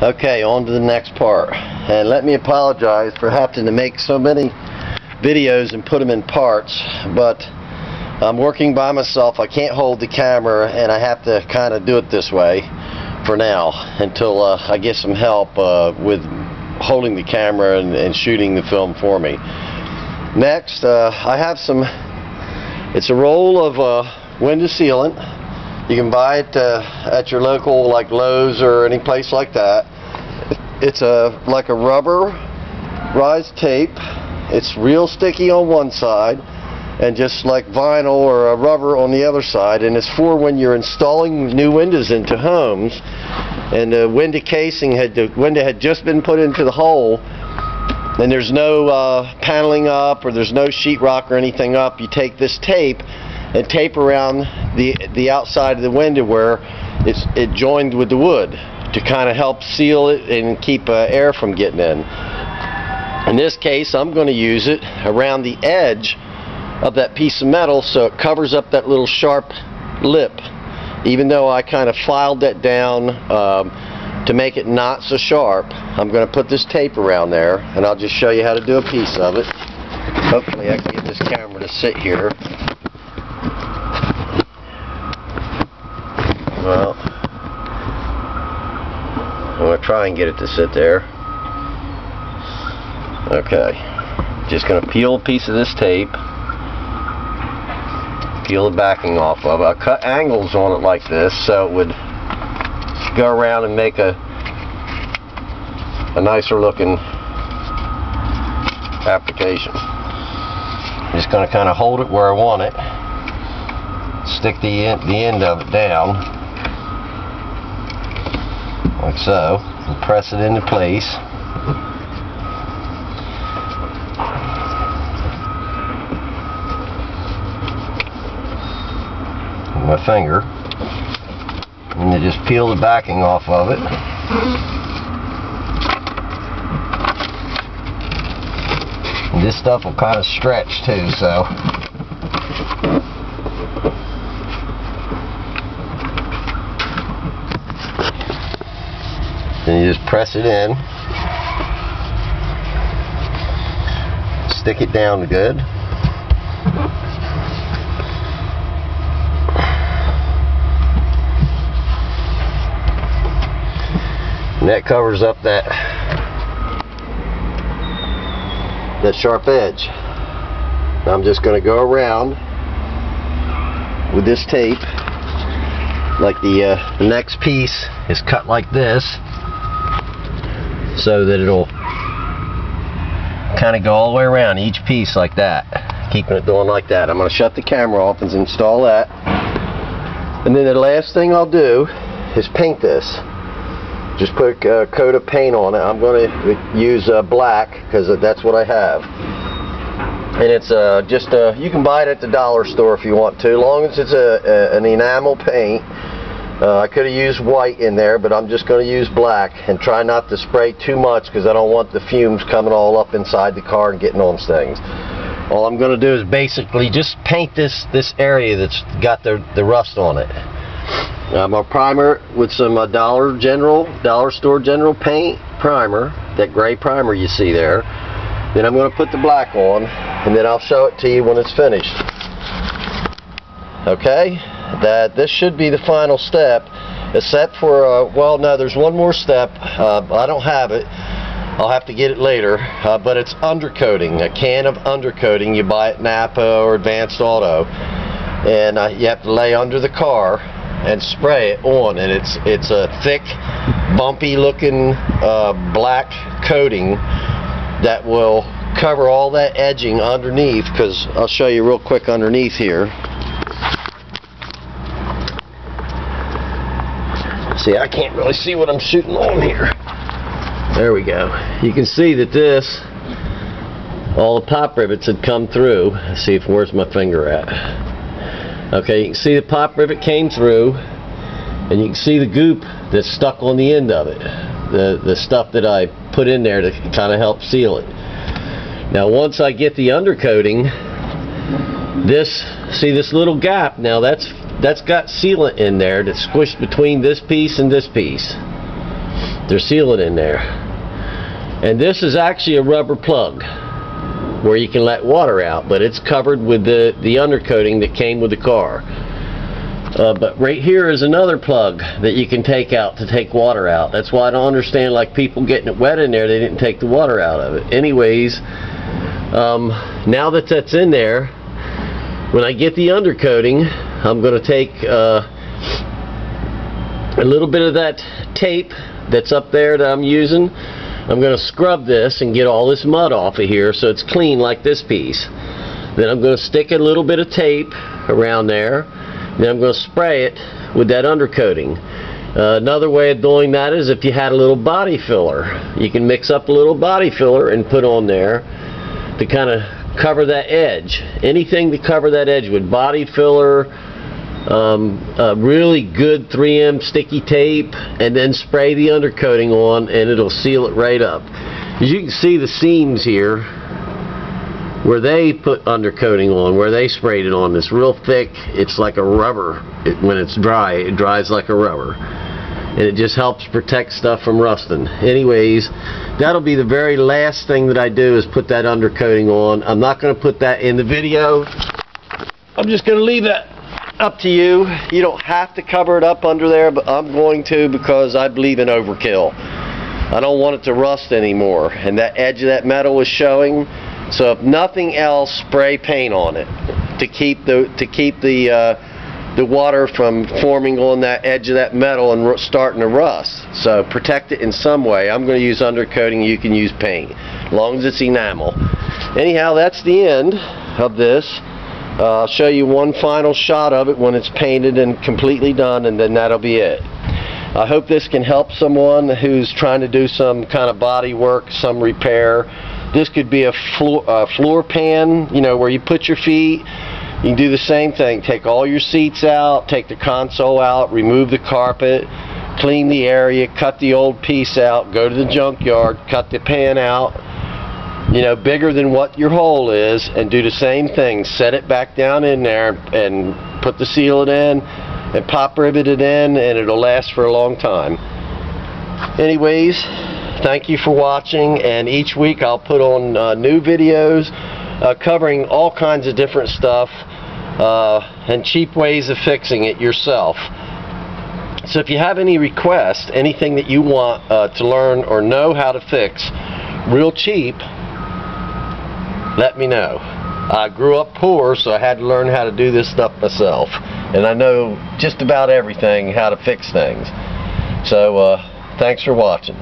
Okay, on to the next part. And let me apologize for having to make so many videos and put them in parts, but I'm working by myself. I can't hold the camera, and I have to kind of do it this way for now until I get some help with holding the camera and shooting the film for me. Next, I have some, it's a roll of window sealant. You can buy it at your local, like Lowe's or any place like that. It's like a rubberized tape. It's real sticky on one side and just like vinyl or a rubber on the other side, and it's for when you're installing new windows into homes and the window casing the window had just been put into the hole and there's no paneling up or there's no sheetrock or anything up. You take this tape and tape around the outside of the window where it joined with the wood to kind of help seal it and keep air from getting in. In this case, I'm going to use it around the edge of that piece of metal so it covers up that little sharp lip. Even though I kind of filed that down to make it not so sharp, I'm going to put this tape around there, and I'll just show you how to do a piece of it. Hopefully I can get this camera to sit here. Well, I'm going to try and get it to sit there. Okay, just going to peel a piece of this tape, peel the backing off of it. I cut angles on it like this so it would go around and make a nicer looking application. I'm just going to kind of hold it where I want it, stick the end of it down like so, and press it into place. With my finger, and then just peel the backing off of it. And this stuff will kind of stretch too, so then you just press it in, stick it down good. And that covers up that sharp edge. Now I'm just going to go around with this tape, like the next piece is cut like this, so that it'll kind of go all the way around each piece like that, keeping it going like that. I'm going to shut the camera off and install that, and then the last thing I'll do is paint this. Just put a coat of paint on it. I'm going to use black because that's what I have. And it's you can buy it at the dollar store if you want to, as long as it's an enamel paint. I could have used white in there, but I'm just going to use black and try not to spray too much because I don't want the fumes coming all up inside the car and getting on things. All I'm going to do is basically just paint this area that's got the rust on it. I'm a primer with some dollar store general paint primer, that gray primer you see there. Then I'm going to put the black on, and then I'll show it to you when it's finished. Okay, this should be the final step, except for well, no, there's one more step. I don't have it. I'll have to get it later, but it's undercoating. A can of undercoating you buy at Napa or Advanced Auto, and you have to lay under the car and spray it on, and it's a thick, bumpy looking black coating that will cover all that edging underneath, because I'll show you real quick underneath here. See, I can't really see what I'm shooting on here. There we go. You can see that all the pop rivets had come through. Let's see where's my finger at. Okay, you can see the pop rivet came through, and you can see the goop that's stuck on the end of it, the stuff that I put in there to kind of help seal it. Now once I get the undercoating, see this little gap, now that's got sealant in there that's squished between this piece and this piece. They're sealing in there. And this is actually a rubber plug where you can let water out, but it's covered with the undercoating that came with the car. But right here is another plug that you can take out to take water out. That's why I don't understand, like, people getting it wet in there, they didn't take the water out of it. Anyways, now that that's in there, when I get the undercoating, I'm going to take a little bit of that tape that's up there that I'm using. I'm going to scrub this and get all this mud off of here so it's clean like this piece. Then I'm going to stick a little bit of tape around there. Then I'm going to spray it with that undercoating. Another way of doing that is if you had a little body filler. You can mix up a little body filler and put on there to kind of cover that edge. Anything to cover that edge with body filler, really good 3M sticky tape, and then spray the undercoating on and it'll seal it right up. As you can see the seams here where they put undercoating on, where they sprayed it on, it's real thick. It's like a rubber. When it's dry, it dries like a rubber, and it just helps protect stuff from rusting. Anyways, that'll be the very last thing that I do, is put that undercoating on. I'm not going to put that in the video. I'm just going to leave that up to you. You don't have to cover it up under there, but I'm going to, because I believe in overkill. I don't want it to rust anymore, and that edge of that metal is showing. So if nothing else, spray paint on it to keep the water from forming on that edge of that metal and starting to rust. So protect it in some way. I'm going to use undercoating. You can use paint, as long as it's enamel. Anyhow, that's the end of this. I'll show you one final shot of it when it's painted and completely done, and then that'll be it. I hope this can help someone who's trying to do some kind of body work, some repair. This could be a floor pan, you know, where you put your feet. You can do the same thing. Take all your seats out, take the console out, remove the carpet, clean the area, cut the old piece out, go to the junkyard, cut the pan out, you know, bigger than what your hole is, and do the same thing. Set it back down in there and put the sealant in and pop rivet it in, and it'll last for a long time. Anyways, thank you for watching, and each week I'll put on new videos covering all kinds of different stuff and cheap ways of fixing it yourself. So if you have any requests, anything that you want to learn or know how to fix real cheap, let me know. I grew up poor, so I had to learn how to do this stuff myself, and I know just about everything, how to fix things. So thanks for watching.